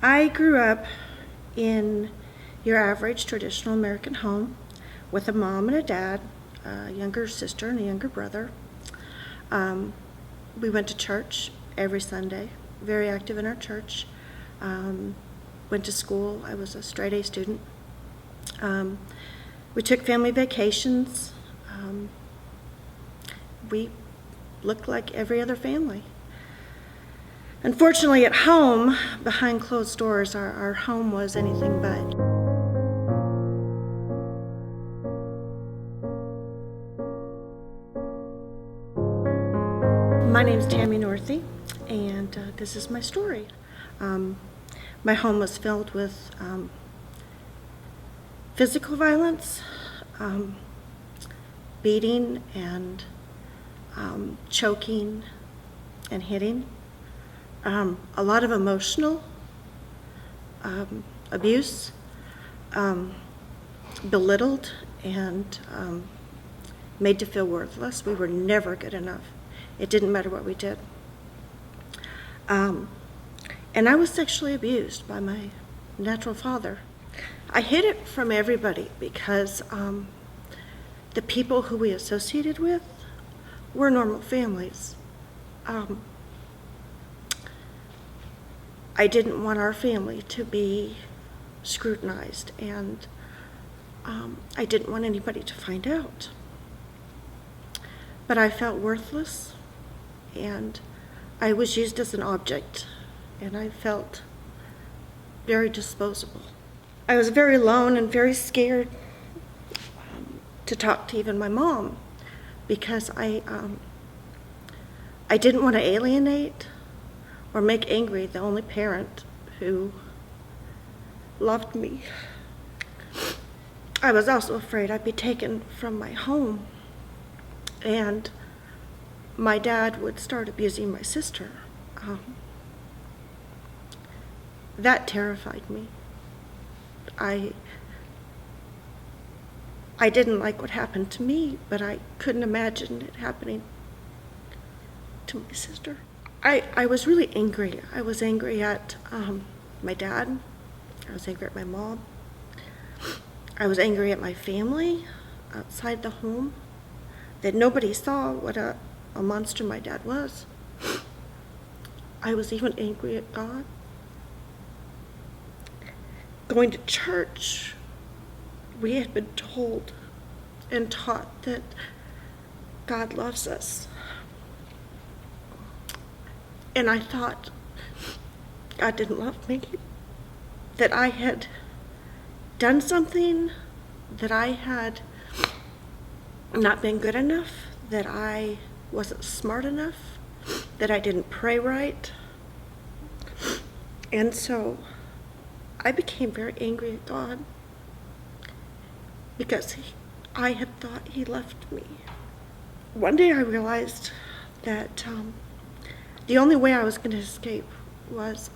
I grew up in your average traditional American home with a mom and a dad, a younger sister and a younger brother. We went to church every Sunday, very active in our church. Went to school. I was a straight A student. We took family vacations. We looked like every other family. Unfortunately, at home, behind closed doors, our home was anything but. My name is Tammy Northy, and this is my story. My home was filled with physical violence, beating and choking and hitting. A lot of emotional abuse, belittled and made to feel worthless. We were never good enough. It didn't matter what we did. And I was sexually abused by my natural father. I hid it from everybody because the people who we associated with were normal families. I didn't want our family to be scrutinized, and I didn't want anybody to find out. But I felt worthless, and I was used as an object, and I felt very disposable. I was very alone and very scared to talk to even my mom, because I didn't want to alienate or make angry the only parent who loved me. I was also afraid I'd be taken from my home and my dad would start abusing my sister. That terrified me. I didn't like what happened to me, but I couldn't imagine it happening to my sister. I was really angry. I was angry at my dad. I was angry at my mom. I was angry at my family outside the home, that nobody saw what a monster my dad was. I was even angry at God. Going to church, we had been told and taught that God loves us. And I thought God didn't love me, that I had done something, that I had not been good enough, that I wasn't smart enough, that I didn't pray right. And so I became very angry at God because I had thought he left me. One day I realized that the only way I was going to escape was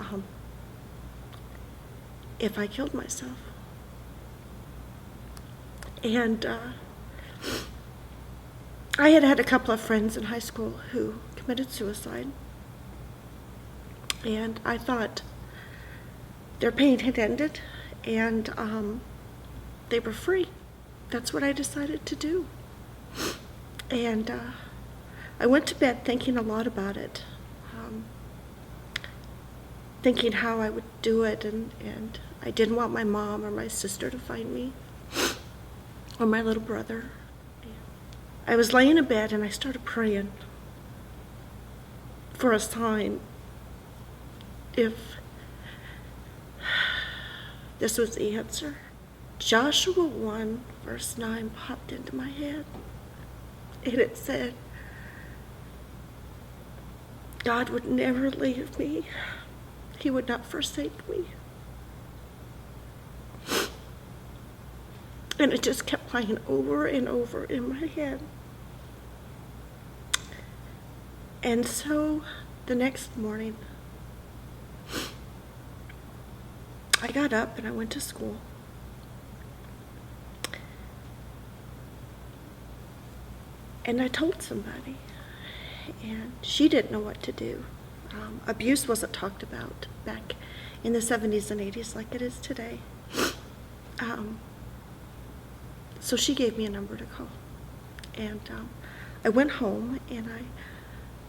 if I killed myself. And I had had a couple of friends in high school who committed suicide. And I thought their pain had ended and they were free. That's what I decided to do. And I went to bed thinking a lot about it. Thinking how I would do it, and I didn't want my mom or my sister to find me, or my little brother. I was laying in bed and I started praying for a sign if this was the answer. Joshua 1 verse 9 popped into my head, and it said, God would never leave me. He would not forsake me. And it just kept playing over and over in my head. And so the next morning, I got up and I went to school. And I told somebody, and she didn't know what to do. Abuse wasn't talked about back in the 70s and 80s like it is today. So she gave me a number to call. And I went home and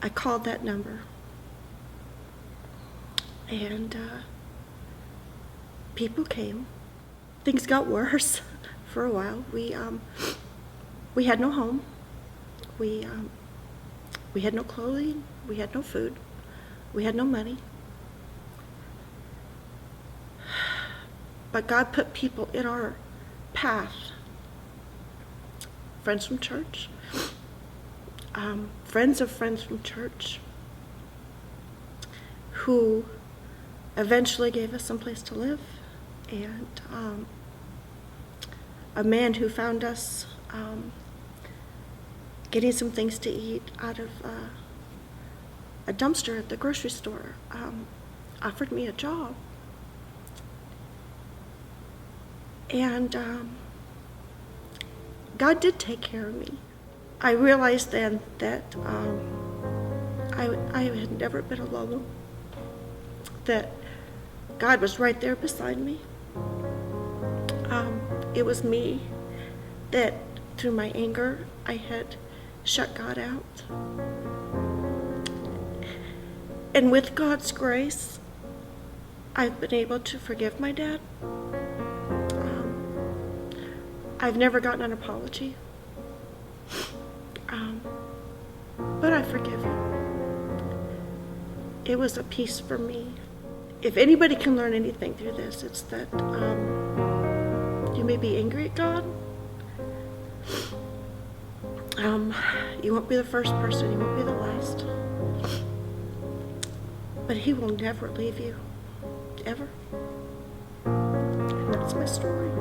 I called that number. And people came. Things got worse for a while. We had no home. We had no clothing. We had no food. We had no money. But God put people in our path. Friends from church. Friends of friends from church. Who eventually gave us some place to live. And a man who found us getting some things to eat out of a dumpster at the grocery store offered me a job. And God did take care of me. I realized then that I had never been alone, that God was right there beside me. It was me that, through my anger, I had shut God out. And with God's grace, I've been able to forgive my dad. I've never gotten an apology. But I forgive you. It was a peace for me. If anybody can learn anything through this, it's that you may be angry at God. You won't be the first person, you won't be the last. But He will never leave you, ever. And that's my story.